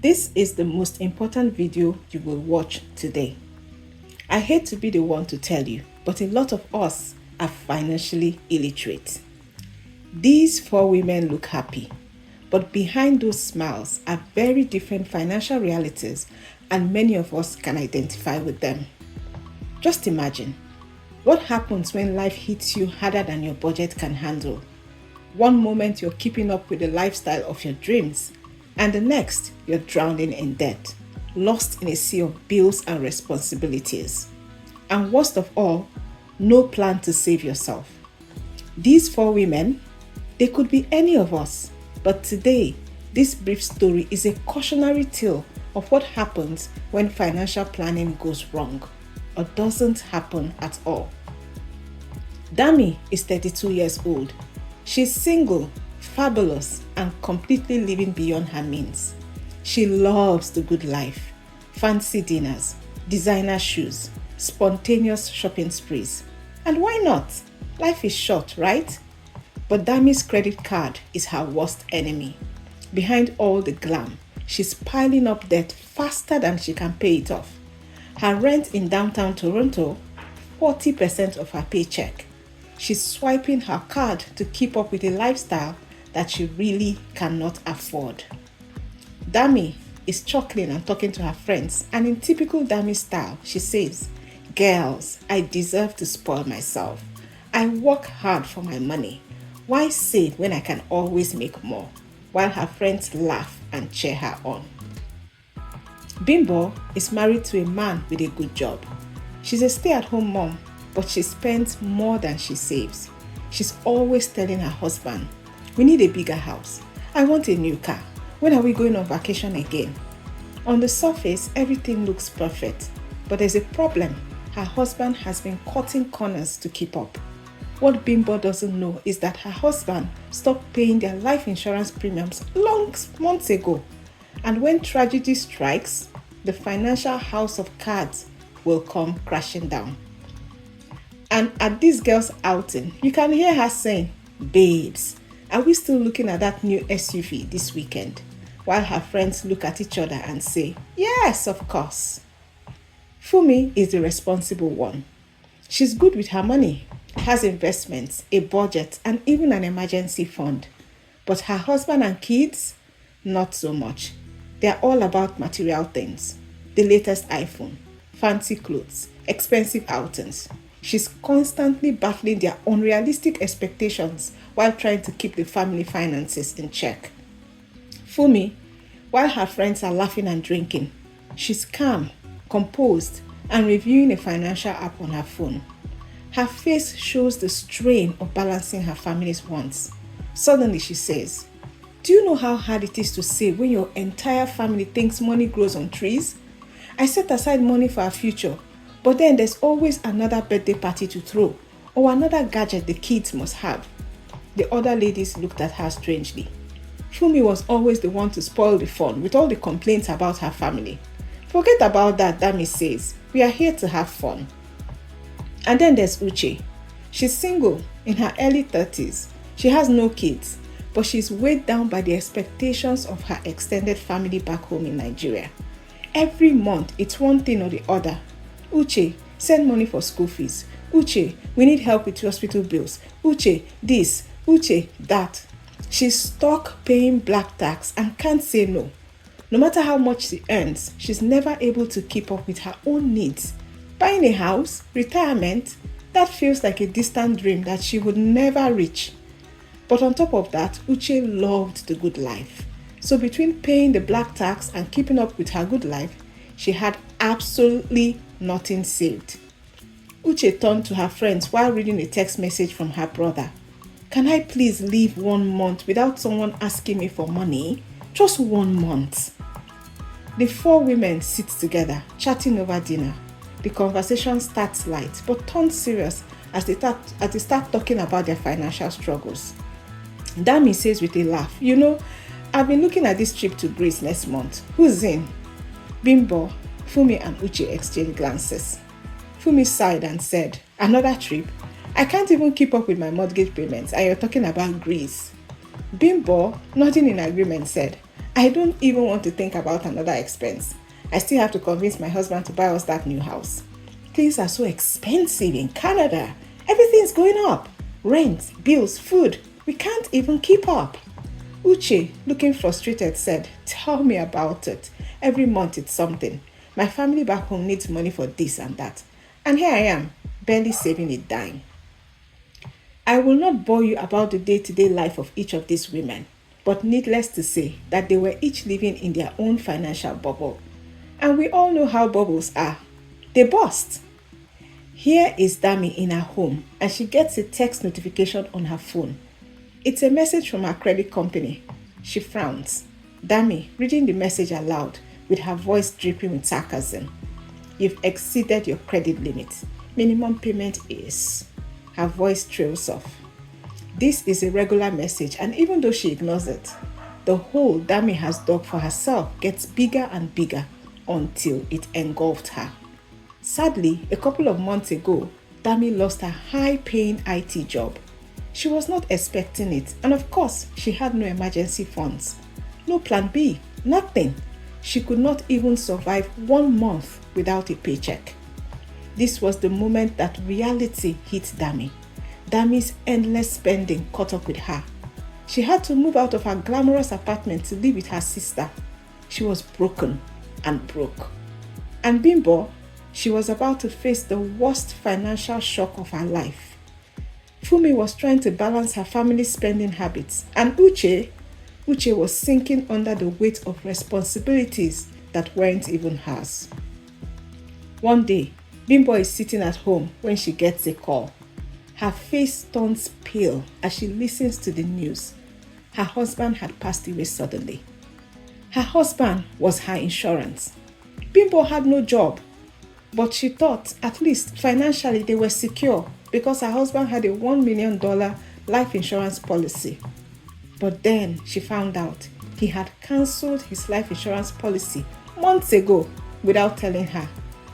This is the most important video you will watch today. I hate to be the one to tell you, but a lot of us are financially illiterate. These four women look happy, but behind those smiles are very different financial realities, and many of us can identify with them. Just imagine, what happens when life hits you harder than your budget can handle? One moment you're keeping up with the lifestyle of your dreams, and the next you're drowning in debt, lost in a sea of bills and responsibilities. And worst of all, no plan to save yourself. These four women, they could be any of us, but today, this brief story is a cautionary tale of what happens when financial planning goes wrong or doesn't happen at all. Dami is 32 years old. She's single, fabulous, and completely living beyond her means. She loves the good life, fancy dinners, designer shoes, spontaneous shopping sprees. And why not? Life is short, right? But Dami's credit card is her worst enemy. Behind all the glam, she's piling up debt faster than she can pay it off. Her rent in downtown Toronto, 40% of her paycheck. She's swiping her card to keep up with a lifestyle that she really cannot afford. Dami is chuckling and talking to her friends, and in typical Dami style, she says, "Girls, I deserve to spoil myself. I work hard for my money. Why save when I can always make more?" While her friends laugh and cheer her on. Bimbo is married to a man with a good job. She's a stay-at-home mom, but she spends more than she saves. She's always telling her husband, "We need a bigger house. I want a new car. When are we going on vacation again?" On the surface, everything looks perfect, but there's a problem. Her husband has been cutting corners to keep up. What Bimbo doesn't know is that her husband stopped paying their life insurance premiums long months ago. And when tragedy strikes, the financial house of cards will come crashing down. And at this girl's outing, you can hear her saying, "Babes, are we still looking at that new SUV this weekend?" While her friends look at each other and say, "Yes, of course." Fumi is the responsible one. She's good with her money, has investments, a budget, and even an emergency fund. But her husband and kids, not so much. They're all about material things. The latest iPhone, fancy clothes, expensive outings. She's constantly battling their unrealistic expectations while trying to keep the family finances in check. Fumi, while her friends are laughing and drinking, she's calm, composed, and reviewing a financial app on her phone. Her face shows the strain of balancing her family's wants. Suddenly she says, "Do you know how hard it is to save when your entire family thinks money grows on trees? I set aside money for our future, but then there's always another birthday party to throw or another gadget the kids must have." The other ladies looked at her strangely. Fumi was always the one to spoil the fun with all the complaints about her family. "Forget about that," Dami says. "We are here to have fun." And then there's Uche. She's single, in her early 30s. She has no kids, but she's weighed down by the expectations of her extended family back home in Nigeria. Every month, it's one thing or the other. "Uche, send money for school fees. Uche, we need help with hospital bills. Uche, this. Uche, that." She's stuck paying black tax and can't say no. No matter how much she earns, she's never able to keep up with her own needs. Buying a house, retirement, that feels like a distant dream that she would never reach. But on top of that, Uche loved the good life. So between paying the black tax and keeping up with her good life, she had absolutely nothing saved. Uche turned to her friends while reading a text message from her brother. "Can I please live 1 month without someone asking me for money? Just 1 month." The four women sit together, chatting over dinner. The conversation starts light but turns serious as they start talking about their financial struggles. Dami says with a laugh, "You know, I've been looking at this trip to Greece next month. Who's in?" Bimbo, Fumi, and Uche exchanged glances. Fumi sighed and said, "Another trip? I can't even keep up with my mortgage payments and you're talking about Greece." Bimbo, nodding in agreement, said, I don't even want to think about another expense. I still have to convince my husband to buy us that new house. Things are so expensive in Canada. Everything's going up. Rent, bills, food. We can't even keep up. Uche, looking frustrated, said, "Tell me about it. Every month it's something. My family back home needs money for this and that. And here I am, barely saving a dime." I will not bore you about the day-to-day life of each of these women, but needless to say that they were each living in their own financial bubble. And we all know how bubbles are. They burst. Here is Dami in her home, and she gets a text notification on her phone. It's a message from her credit company. She frowns. Dami, reading the message aloud, with her voice dripping with sarcasm. "You've exceeded your credit limit. Minimum payment is..." Her voice trails off. This is a regular message, and even though she ignores it, the hole Dami has dug for herself gets bigger and bigger until it engulfed her. Sadly, a couple of months ago, Dami lost her high-paying IT job. She was not expecting it, and of course, she had no emergency funds. No plan B, nothing. She could not even survive 1 month without a paycheck. This was the moment that reality hit Dami. Dami's endless spending caught up with her. She had to move out of her glamorous apartment to live with her sister. She was broken and broke. And Bimbo, she was about to face the worst financial shock of her life. Fumi was trying to balance her family's spending habits, and Uche was sinking under the weight of responsibilities that weren't even hers. One day, Bimbo is sitting at home when she gets a call. Her face turns pale as she listens to the news. Her husband had passed away suddenly. Her husband was her insurance. Bimbo had no job, but she thought at least financially they were secure because her husband had a $1 million life insurance policy. But then she found out he had cancelled his life insurance policy months ago without telling her.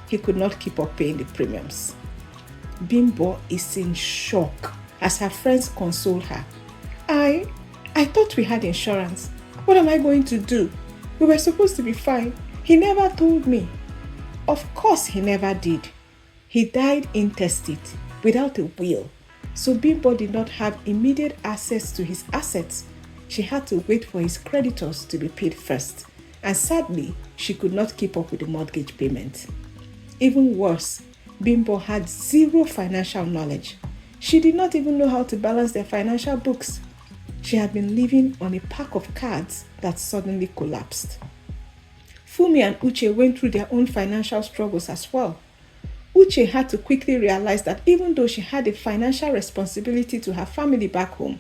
He could not keep up paying the premiums. Bimbo is in shock as her friends console her. I thought we had insurance. What am I going to do? We were supposed to be fine. He never told me." Of course he never did. He died intestate, without a will. So Bimbo did not have immediate access to his assets. She had to wait for his creditors to be paid first. And sadly, she could not keep up with the mortgage payment. Even worse, Bimbo had zero financial knowledge. She did not even know how to balance their financial books. She had been living on a pack of cards that suddenly collapsed. Fumi and Uche went through their own financial struggles as well. Uche had to quickly realize that even though she had a financial responsibility to her family back home,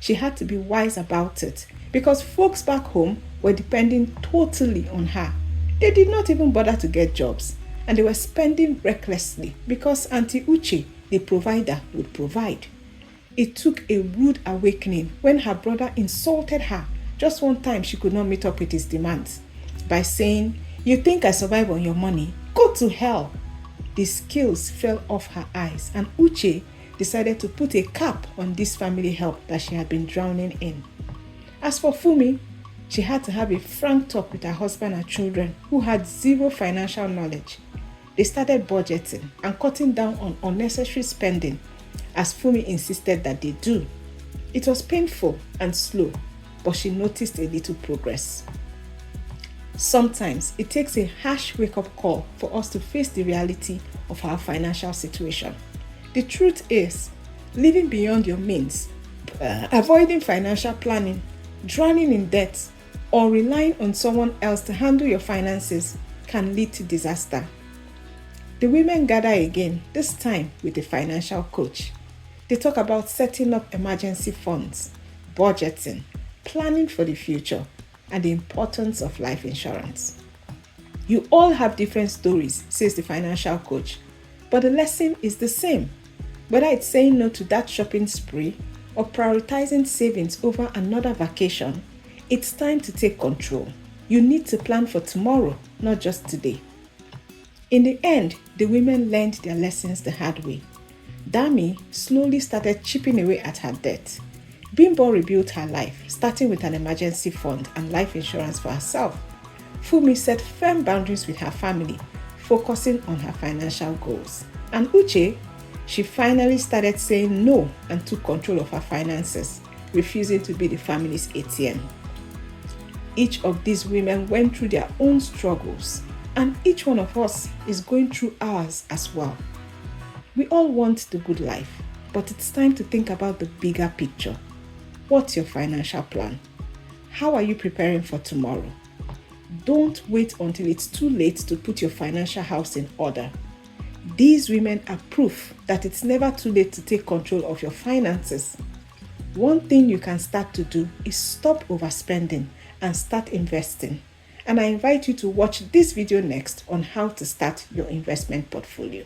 she had to be wise about it because folks back home were depending totally on her. They did not even bother to get jobs, and they were spending recklessly because Auntie Uche, the provider, would provide. It took a rude awakening when her brother insulted her just one time she could not meet up with his demands by saying, "You think I survive on your money? Go to hell." The scales fell off her eyes, and Uche decided to put a cap on this family help that she had been drowning in. As for Fumi, she had to have a frank talk with her husband and children who had zero financial knowledge. They started budgeting and cutting down on unnecessary spending as Fumi insisted that they do. It was painful and slow, but she noticed a little progress. Sometimes it takes a harsh wake-up call for us to face the reality of our financial situation. The truth is, living beyond your means, avoiding financial planning, drowning in debt, or relying on someone else to handle your finances can lead to disaster. The women gather again, this time with a financial coach. They talk about setting up emergency funds, budgeting, planning for the future, and the importance of life insurance. You all have different stories, says the financial coach, but the lesson is the same. Whether it's saying no to that shopping spree or prioritizing savings over another vacation, it's time to take control. You need to plan for tomorrow, not just today. In the end, the women learned their lessons the hard way. Dami slowly started chipping away at her debt. Bimbo rebuilt her life, starting with an emergency fund and life insurance for herself. Fumi set firm boundaries with her family, focusing on her financial goals. And Uche, she finally started saying no and took control of her finances, refusing to be the family's ATM. Each of these women went through their own struggles, and each one of us is going through ours as well. We all want the good life, but it's time to think about the bigger picture. What's your financial plan? How are you preparing for tomorrow? Don't wait until it's too late to put your financial house in order. These women are proof that it's never too late to take control of your finances. One thing you can start to do is stop overspending and start investing. And I invite you to watch this video next on how to start your investment portfolio.